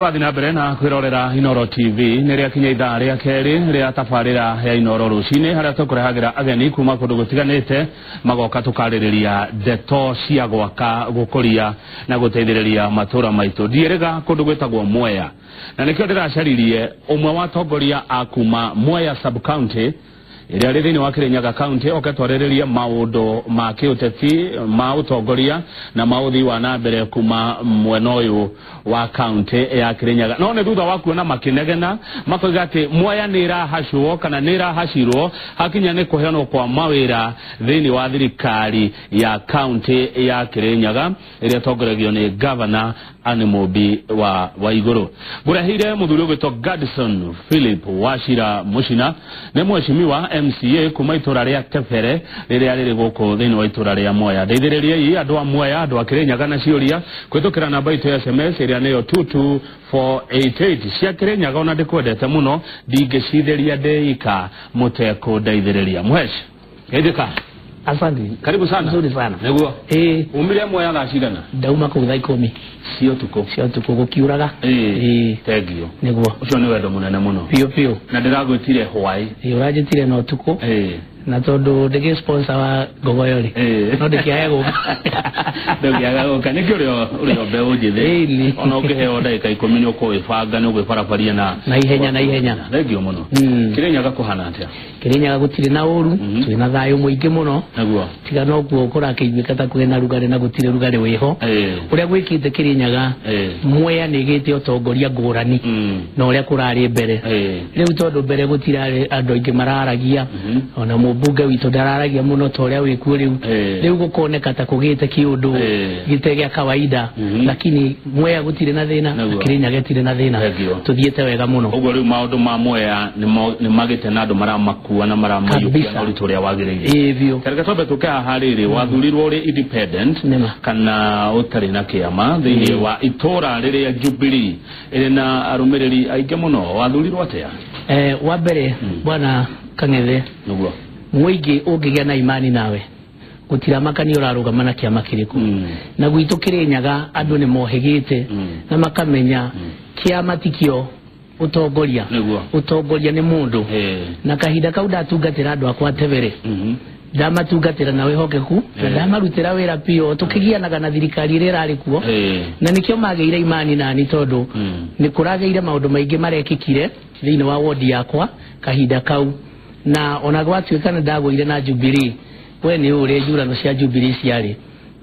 Padina Brena, Quirolera, Inoro TV, Neria Kineda, Rea Kerry, Rea Tafarera, Inoro Rusine, Harato Hagra, Agani, Kumako Tiganete, Magoka to Kaleria, Deto, Siagoaka, Gokoria, Nagoteria, Matura Maito, Dierega, Kodogetago, Moya. Na Nikodera Sharilie, Omawato Goria Akuma, Moya Sub-County, Iri ni wakire nyaga county okatwarereria maudo ma kiuteti mautongoria na maudhi wanabere kuma mwenoyo wa county ya Kirinyaga none thutha wa kuona makinegena makoiga ati Mwea nira hashuo kana nira hashirwo hakinya ni kuheanwo kwa mawira thini wa thirikari ya county ya Kirinyaga iri tongoragio ni governor Animobi wa iguru burahire muthuri ugito Gadson Philip Washira Mushina ne mweshimiwa MCA kuma itura ria Tefere riria riri guku thini wa itura ria Mwea ndeithiririe yi andu a Mwea andu a Kirinyaga na cioria kwitukira namba itu ya SMS iria neyo 22488 cia Kirinyaga ona ndikwendete muno ndingicitheria ndeika muteko ndeithiriria mwesh edeka. Asante. Karibu sana. Nzuri sana. Neguo. Umire Mwea thaa cigana? Ndauma ku thaa 10. Cio tuko gukiuraga. Tegio. Neguo. Ucio ni wendo munene muno. Pio. Na ndiragwitire hwai. Urajitire no tuko. Na tondu ndege sponsor wa Gogoyori. No ndikiaga guka. Ndikiaga guka nikio uri obe ujithe. Ona ungiheo ndagika 10 ni ukwibanga ni ugwibarabaria na ihenya. Tegio muno. Kirinyaga kuhana atia? Kirinyaga gutire na uru, twina thayo muingi muno. Naguo. Tiga no kuo kurakinyika ta kwena rugare na gutire rugare wiho. Uria gwikite Kirinyaga Mwea nigite utongoria ngurani. Na uria kurari mbere. Riu tondu mbere gutire andu ingi mararagia. Ona mbunge wito dararagia muno toria wikuo riu gukoneka ta kugite kiundu gitege kawaida lakini Mwea gutire na thina Kirinyaga gitire na thina tuthiete wega muno ugo riu maundu ma Mwea ni magite na andu maramakuwa na maramayukia na uritoria wagirire ivyo kareka tobe tukaa hariri wathurirwo ri independent kana utari na kiama thini wa itora riria Jubilee iri na arumiriri aingi muno wathurirwo atia wa mbere bwana Kang'ethe nuguo muingi ungigia na imani nawe gutira makani urarugama na kiama kiriku na gwitu Kirinyaga andu ni mohegite na makamenya kiama tikio utongoria ni mundu na kahinda kau ndatungatira andu akwa Tevere ndamatungatira nawe hokeku na ndamarutira wira pio tukigianaga na thirikari iri rari kuo na nikio mageire imani nani tondu ni kurageire maundu maingi marekikire thini wa wodi yakwa kahinda kau na ona gwatuikana ndagwire na Jubilee we ni uri njurano cia Jubilee ciari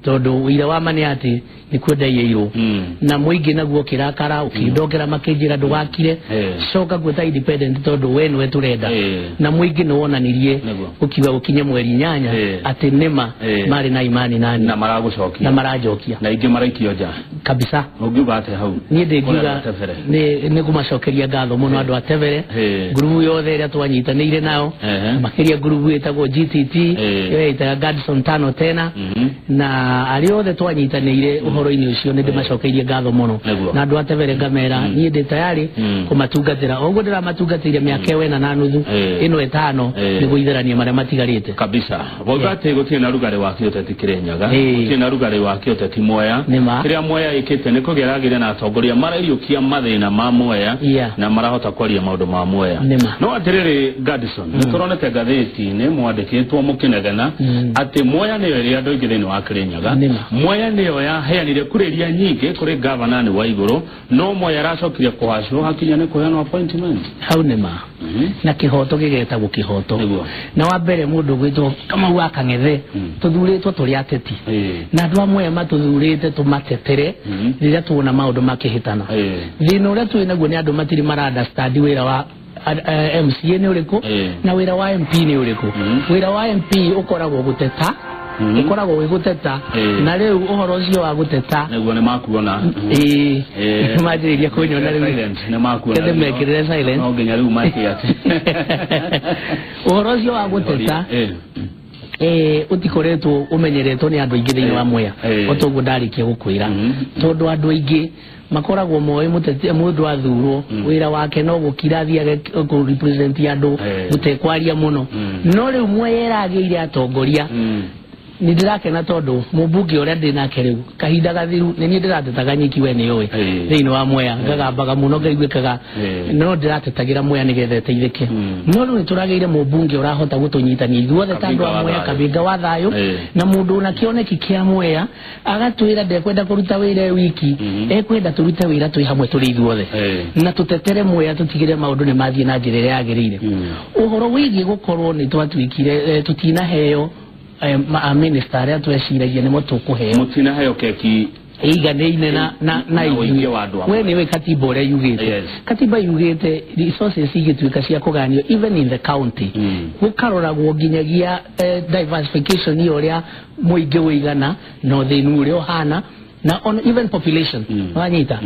tondu wira wa mane ati ni kwenda yeiro na muingi naguo kirakara ukindongera makinjira ndugakire coka gweta independent tondu we niwe turenda na muingi no wonanirie ukiwa ukinye mweri 8 ati nema mari na imani nani na marajokia na ingi maraikio ja kabisa ugiuga ate hau ni ndengiuga ni kumacokeria ngatho muno andu a Tevere grupu yothe iria twanyitanire nao makiria grupu etagwo GTT yo itaga Gadson 5 tena na ari othe twanyitanire uhoro-ini ucio ni ndimacokeirie ngatho muno na andu a Tevere ngamera ni ndi tayari kumatungatira oguo ndiramatungatiire miaka 4 na nuthu ino 5 ni guitherania maria matigarite kabisa bogate gutire na rugare wa kioteti Kirinyaga gutire na rugare wa kioteti Mwea kiria Mwea ikite ni kugeragire na atongoria maraiukia mathina ma Mwea na marahota kwaria maundu ma Mwea no atiriri Gadson turonete gatheti-ini mwandikitwo mukinegena ati Mwea ni iri andu ingi thini wa Kirinyaga Mwea niyo yaheanire kuriria nyingi kuri governor ni wa iguru no Mwea aracokire kuhacwo hakinya ni kuheanwo appointment hau nima na kihoto gigeta gukihoto na wa mbere mundu gwitwo kama wa Kang'ethe tuthuritwo turi ateti na andu amwe matuthurite tumatetere riria tuona maundu makihitana thina uria twinaguo ni andu matiri mara understand wira wa MCA ni uriku na wira wa MP ni uriku wira wa MP ukoragwo guteta ukoragwo wiguteta na riu uhoro ucio wa guteta neguo ni makuona majiriria kunyona riu ni makuona kende mekirire silent no nginya riu makiati uhoro ucio wa guteta utikoretwo umenyeretwo ni andu ingi thini wa Mwea otoguo ndarikia gukwira tondu andu ingi makoragwo moe mutete mundu athurwo wira wake no gukirathia ku represent andu gutekwaria muno no riu Mwea erageire atongoria ni ndirakena tondu mubunge uria ndinake riu kahinda gathiru ni ni ndiratetaga nyiki we ni owe thiini wa Mwea ngagambaga muno ngaiguikaga no ndiratetagira Mwea nigethe teithike no riu turageire mubunge urahota gutunyitania ithuothe tandu wa Mwea kabinga wa thayo na mundu una kioneki kia Mwea agatwira ndekwenda kuruta wira wiki ekwenda turute wira twi hamwe turi ithuothe na tutetere Mwea tutigire maundu ni mathie na njira iria yagirire uhoro wigie gukorwo ni twatwikire tutina heyo minister aria tweciragia ni mutukuheo mutina heyo keki iganeine na inyuĩ wandu we ni we katiba uria yugite katiba yugite resources igituika cia kuganio even in the county gukaroragwo nginyagia diversification uria muingi wigana no thinu uria hana na on even population wanyita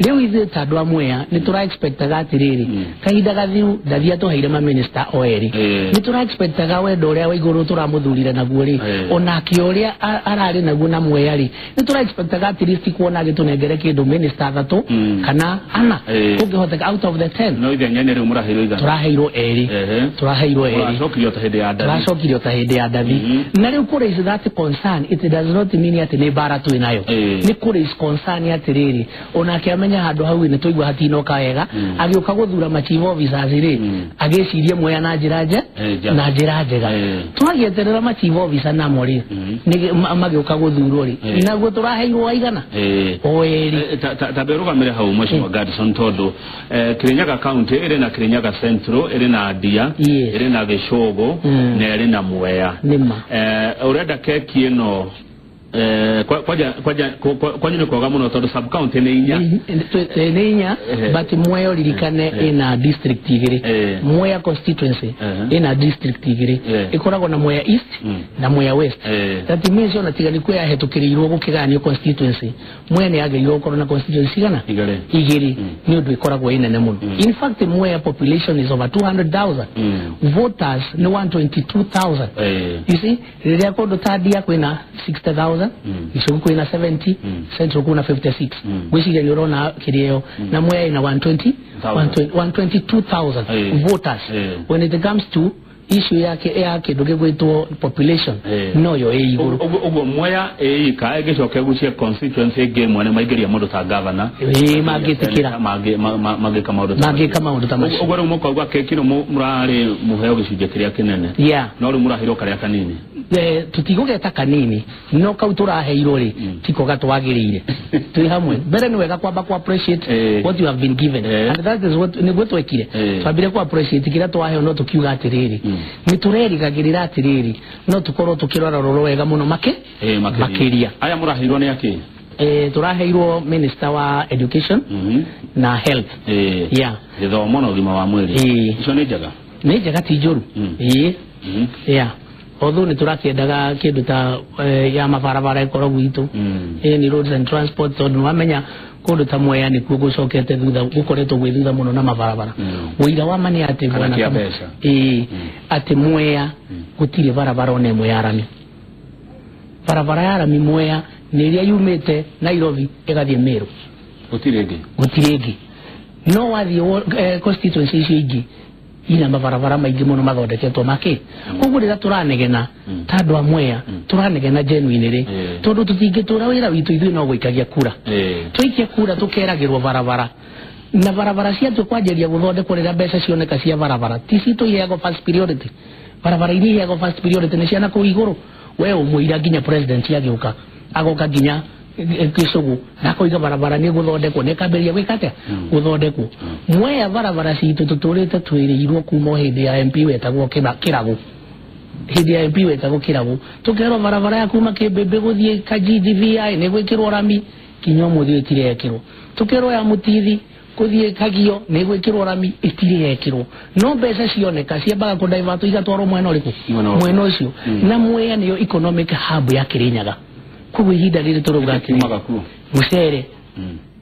leo izi tandu wa Mwea ni tura expectaga atiriri kahinda gathiu ndathia tuheire ma minister oeri ni tura expectaga wendo uria wa iguru turamuthurire naguo ri onake uria arari naguo na Mwea ri ni tura expectaga atiriri kuona agitunengere kindu minister thatu kana ana tungihoteka out of the 10 no ithenya ni riu muraheirwo igana turaheirwo eri turacokirio ta hindi ya ndathi turacokirio ta hindi ya ndathi na riu kuri is that concern it does not mean ati ni bara tu inayo ni kuri is concern atiriri onake amenya handu hau ni tuigwa hatinoka wega agioka guthura ma chief officers ri agicirie Mwea na njira njega twagieterera ma chief officer na mori ni magioka guthurwo ri naguo turaheirwo aigana oeri taberugamire hau mheshimiwa Gadson tondu Kirinyaga county iri na Kirinyaga Central iri na Adia iri na Gishogo na iri na Mwea urenda keki ino kwa nini kwa muno tondu sub county ni inya but Mwea lirikane ina district igiri Mwea constituency ina district igiri ikoragwo na Mwea East na Mwea West that means ona tigani kwa yahetukirirwo gukiganio constituency Mwea ni ageirwo korwo na constituency gana igiri ni undu ikoragwo inene muno in fact Mwea population is over 200,000 voters ni 122,000 you see riria kondo tadia kwina 60,000 Gishogo kuna 70 Central kuna 56 gwiciria ni urona kirio na Mwea ina 122,000 voters when it comes to issue yake nduge gwitwo population no yo iguru ugo Mwea ka egicoke gucie constituency game ne maigeria mundu ta governor magitikira magika maundu ta macio ugo rumo kwa kekiro murari muheo gicuje kiria kinene no ru murahiro karia kanini tutigugeta kanini no kau turaheirwo ri tiko gatwagirire twi hamwe mbere ni wega kwamba ku appreciate what you have been given and that is what ni gwetwekire twabire ku appreciate kira twaheo no tukiuga atiriri ni turerigagirira atiriri no tukorwo tukirora roro wega muno makiria aya muraheirwo ni aki turaheirwo minister wa education na health githomo na ugima wa mwiri icio ni njega ti njuru although ni turakiendaga kindu ta ya mabarabara ikoro gwitu ni roads and transport tondu wamenya kundu ta Mwea ni kuo gucokete thutha gukoretwo gwithutha muno na mabarabara wira wa mani ati bwana ati Mwea gutire barabara one Mwea arami barabara ya arami Mwea ni iria yumite Nairobi igathie Meru gutirege no wathie constituency icio ingi ina mabarabara maingi muno mathondeketwo make koguo rira turanegena tandu wa Mwea turanegena genuine ri tondu tutingitura wira witu ithui no guikagia kura tuikie kura tukeragirwo barabara na barabara cia tukwanjeria guthondekwo rira mbeca cioneka cia barabara tisi tuiheagwo first priority barabara iria iheagwo first priority ni ciana kuu iguru we umuira nginya president yagiuka agoka nginya Gishogo na koiga barabara ni guthondekwo ne kamberia gwikate guthondekwo Mwea barabara citu tuturite twirirwo kuma hindi ya MP wetagwo Kirago hindi ya MP wetagwo Kirago tukero barabara ya kuma Kibebe guthie KGDVI ne gwikirwo rami kinyo muthie itire yekirwo tukero ya Mutithi kuthie Kagio ne gwikirwo rami itire yekirwo no mbeca cioneka ciambaga ku divert igatwarwo mwena uriku mwena ucio na Mwea niyo economic hub ya Kirinyaga kuwe hida riri turuga ati mucere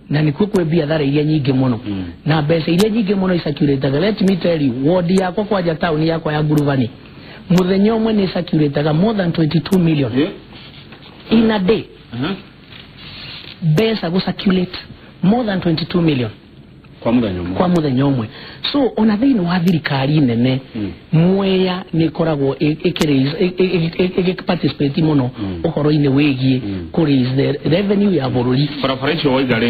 na nikuo kwe biathara iria nyingi muno na mbeca iria nyingi muno isacuritaga let me tell you ward yakwa kwaja town yakwa ya Nguruvani muthenya umwe ni isacuritaga more than 22 million in a day mbeca go circulate more than 22 million kwa muthenya umwe so ona thini wa thirikari nene Mwea ni koragwo participate muno uhoro-ini wigie raise the revenue ya bururi barabara icio waigare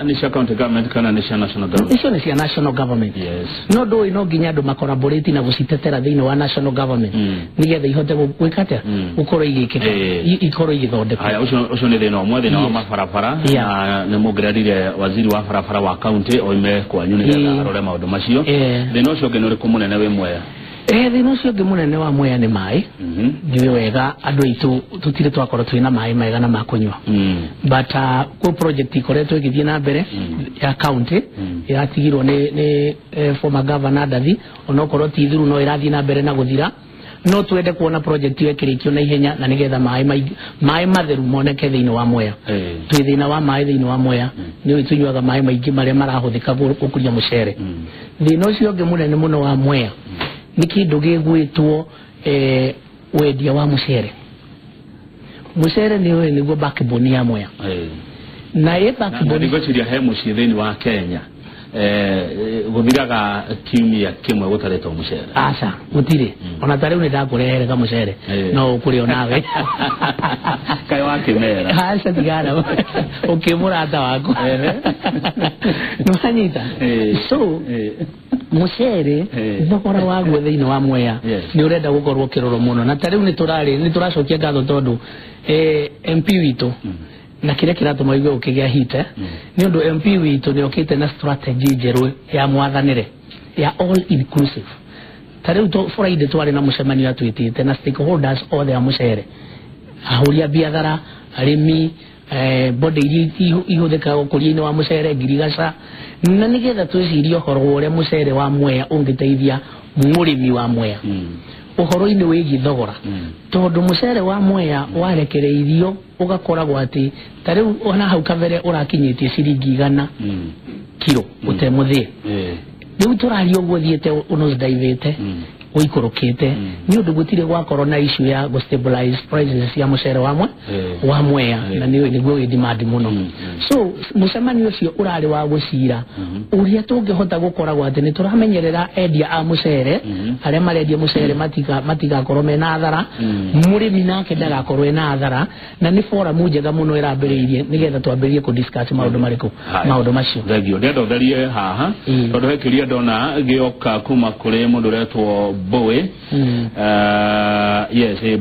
ni cia county government kana ni cia national government icio ni cia national government no ndoi no nginya andu macollaborate na gucitetera thini wa national government nigetha ihote gwika atia gukorwo igikika ikorwo igithondeka haya ucio ni thina umwe thina wa mabarabara na ni mugerarire waziri wa barabara wa county oime kwanyu nigetha arore maundu macio thina ucio ngi uriku munene wi Mwea thina ucio ngi munene wa Mwea ni mai ni wega andu aitu tutire twakorwo twina mai mega na makunywa but ku project ikoretwo igithie na mbere ya county iratigirwo ni former governor Dathi onokorwo ti thuru no irathie na mbere na guthira no twende kuona project iyo ikirikio na ihenya na nigetha mai matheru moneke thiini wa Mwea twi thina wa mai thiini wa Mwea ni tunyuaga mai maingi maria marahuthika gukuria mucere thina ucio ngi munene muno wa Mwea ni kindu gigwitwo wendia wa mucere niguo backbone ya Mwea na backbone ndigociria he mucii thiini wa Kenya guthiraga kiumia kimwe gutaretwo mucere aca gutire ona tariu ni ndakurehere ka mucere no ukuri onawe kai wa kimera aca tigara ukimurata wako nwanyita so mucere thogora waguo thiini wa Mwea ni urenda gukorwo kiroro muno na tariu ni turacokia ngatho tondu MP witu na kile kiratuma igwe ukigia hite ni undu MP witu ni okite na strategy jeru ya mwathanire ya all inclusive tariu to Friday twari na mucemanio atwitite na stakeholders othe ya mucere ahuria biathara arimi body ihuthika ukuria-ini wa mucere ngirigaca na nigetha twicirie uhoro uria mucere wa Mwea ungiteithia murimi wa Mwea uhoro-ini wigi thogora tondu mucere wa Mwea warekereirio ugakoragwo ati tariu ona hau kavere urakinyitie ciringi 100 kilo utemuthie riu turario uguo thiete unosdaivete uikorokete ni undu gutire gwakorwo na issue ya go stabilize prices ya mucere wa Mwea na niguo demand muno so mucemani ucio urari wa gucira uria tungihota gukoragwo ati ni turamenyerera endia a mucere aria marendia mucere matigakorwo mena athara murimi nake ndagakorwo ena athara na ni forum njega muno irambiriirie nigetha twambirie ku discuss maundu mariku maundu macio thegio ndendo therie haha tondu hekiria ndona gioka kuma kuri mundu retwo Bowe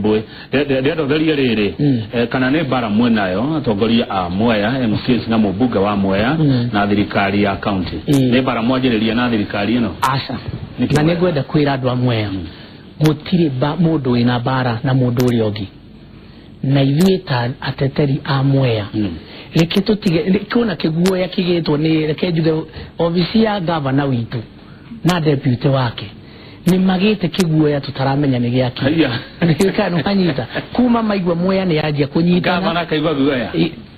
Bowe ndendo therie riri kana ni bara mwenayo atongoria a Mwea MCs na mubunge wa Mwea na thirikari ya county ni bara mwanjiriria na thirikari ino aca na nigwenda kwira andu a Mwea gutire mundu wina bara na mundu uri ongi na ithuĩ ta ateteri a Mwea reke tutige kuna kiguoya kigitwo ni reke njuge ofisi ya governor witu na deputy wake ni magite kiguoya tutaramenya ni giaki kana kanyita kuma maigwa Mwea ni yanjia kunyita governor kaigwa guoya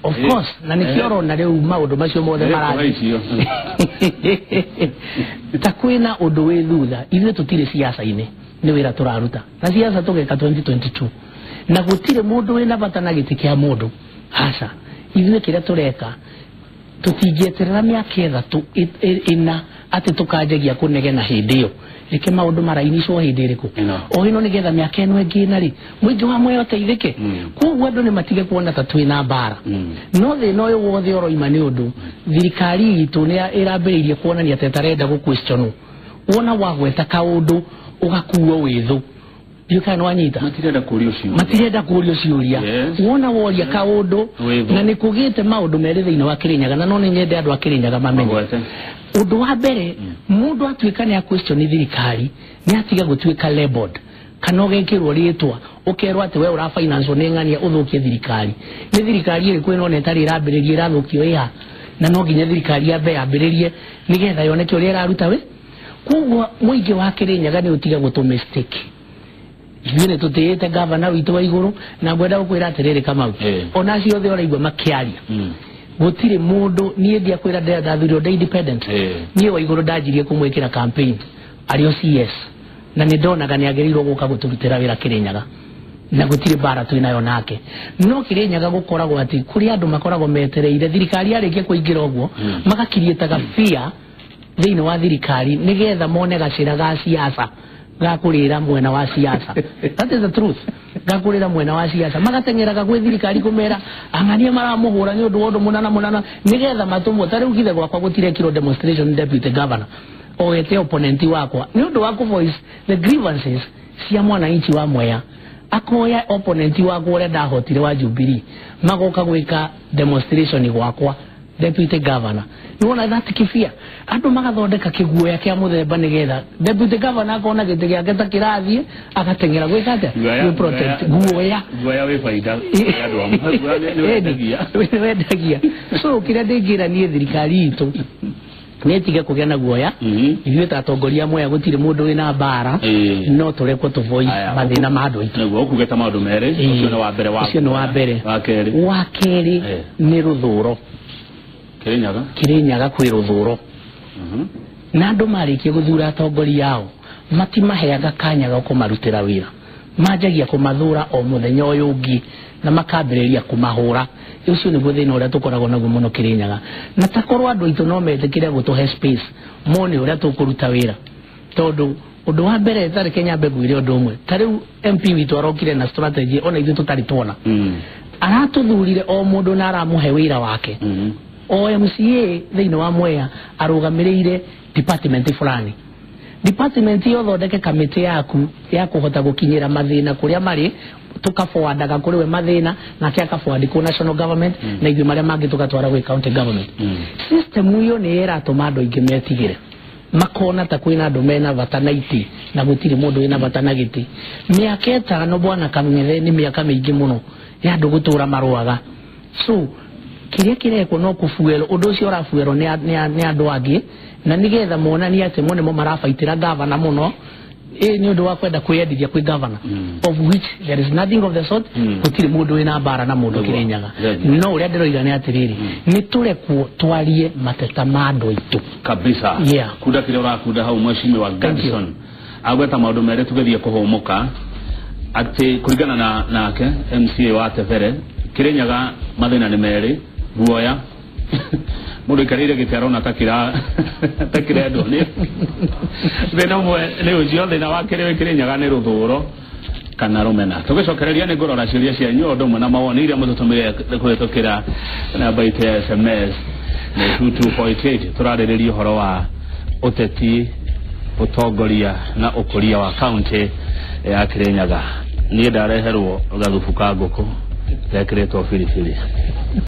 of course na nikioro na riu maundu macio mothe marathi ta kwina undu wi thutha ithuĩ tutire siasa-ini ni wira turaruta na siasa tugeka 2022 na gutire mundu wina bata na giti kia mundu aca ithuĩ kiria tureka tutingieterera miaka ithatu ina ati tukanjagia kunegena hindi iyo reke maundu marainishwo hindi iriku o ino nigetha miaka ino ingi nari mwingi wa Mwea uteithike koguo andu ni matige kuona ta twina mbara no thina uyu wothe uroima ni undu thirikari itu ni irambiriirie kuonania ati tarenda gu question wona wagweta kaundu ugakuo withu yukana wanyita matirenda kurio ciuria wona woria kaundu na nikugite maundu meri thiini wa Kirinyaga na no ni nyende andu a Kirinyaga mamenye undu wa mbere mundu atwika ni a question thirikari ni atiga gutwika labeled kana ugekirwo ritwa ukerwo ati we ura finance ni ngania uthukie thirikari ni thirikari iri kwino ne tari irambiririe irathukio iha na no nginya thirikari yabe yambiririe nigetha yoneke uria iraruta we koguo muingi wa Kirinyaga ni utiga gutu mistake Yune tutete governor witu wa iguru na gwenda gukwira atiriri Kamau ona ciothe uraigwa makiaria gutire mundu nie ndia kwira ndathiro nda independent nie wa iguru ndajirie kumwikira campaign ario CS na ni ndonaga ni agerirwo guka guturutira wira Kirinyaga na gutire bara twinayo nake no Kirinyaga gukoragwo ati kuri andu makoragwo metereire thirikari arikie kuingira ogwo magakirietaga fear thĩinĩ wa thirikari nigetha mone gacĩra ga siasa gakurira mwena wa siasa. That is the truth. Gakurira mwena wa siasa magatengeraga gwĩ thirikari kumera ang'ania maramuhura nĩ ũndũ wa ũndũ munana nigetha matumwo tarĩu githe gwakwa gũtirekirwo demonstration deputy governor oete opponent wakwa nĩ ũndũ wa voice the grievances cia mwananchi wa Mwea akoya opponent wakwa ũrĩa ndahotire wa Jubilee magoka gwĩka demonstration gwakwa deputy governor. You want that kifia andũ magathondeka kĩguoya kĩa mũthemba nigetha deputy governor akona gĩtĩ gĩake ta kĩrathiĩ agatengera gwĩka atĩa we protect guoya wĩ faida andũ amwe wendagia. So kĩrĩa ndĩngĩra niĩ thirikari itũ netige kugĩa na guoya ithuĩ ta atongoria Mwea gũtirĩ mũndũ wĩna mbara no tũrekwo tu voice mathĩna ma andũ aitũ. Nĩguo ukugĩta maũndũ merĩ ũcio nĩ wa mbere wa kerĩ nĩ rũthũro Kirinyaga kwĩ rũthũro na andũ marĩkia gũthura atongoria ao matimaheaga kanya ga kũmarutĩra wĩra manjagia kũmathũra o mũthenya ũyũ ũngĩ na makambĩrĩria kũmahũra. Ũcio nĩguo thĩna ũrĩa tũkoragwo naguo mũno Kirinyaga na takorwo andũ aitũ no metĩkĩre gũtũhe space mone ũrĩa tũkũruta wĩra tondũ ũndũ wa mbere tarĩ Kenya mbegũire ũndũ ũmwe tarĩu MP witũ arokire na strategy ona ithuĩ tũtarĩ tuona aratũthurire o mũndũ na aramũhe wĩra wake. O MCA thĩinĩ wa Mwea arũgamĩrĩire department fulani department yo thondeke kamĩtĩ yaku ya kũhota gũkinyĩra mathĩna kũrĩa marĩ tukaforwardaga kũrĩ we mathĩna na kĩa kaforward ku national government na ithuĩ marĩa mangĩ tukatwara gwĩ county government. System ĩyo nĩ ĩratũma andũ aingĩ metigĩre makona ta kwĩna andũ mena bata na iti na gũtirĩ mũndũ wĩna bata na gĩtĩ. Mĩaka 5 bwana Kamũng'ethe nĩ mĩaka mĩingĩ mũno ya andũ gũtũra marũaga. So kĩrĩa kĩrekwo no kũfuelwo ũndũ ũcio ũrafuelwo nĩ andũ angĩ na nigetha monanie atĩ mo nĩmo marabaitĩra governor mũno nĩ ũndũ wa kwenda kwĩyendithia kwĩ governor of which there is nothing of the sort. Gũtirĩ mũndũ wĩna mbara na mũndũ Kirinyaga no ũrĩa ndĩroiga nĩ atĩrĩrĩ nĩ tũrekwo twarie mateta ma andũ aitũ kabisa. Kuda kĩrĩa ũrakunda hau Mheshimiwa Gadson agweta maũndũ merĩ tũgĩthiĩ kũhũmũka atĩ kũringana nake MCA wa Tebere Kirinyaga mathĩna nĩ merĩ guoya mũndũ ikarĩire gĩtĩ arona takĩra andũ nĩ thĩna ũmwe nĩ ũcio thĩna wa kerĩ Kirinyaga nĩ rũthũro kana rũmena. Tũgĩcokereria nĩ ngũrora ciũria cianyu ũndũ ũmwe na mawoni iria mũtũtũmĩre kũhĩtũkĩra namba itũ ya SMS nĩ 22.8 tũrarĩrĩria ũhoro wa ũteti ũtongoria na ũkũria wa kaunti ya Kirinyaga. Niĩ ndareherwo gathubu ka ngũkũ gekĩrĩtwo biribiri.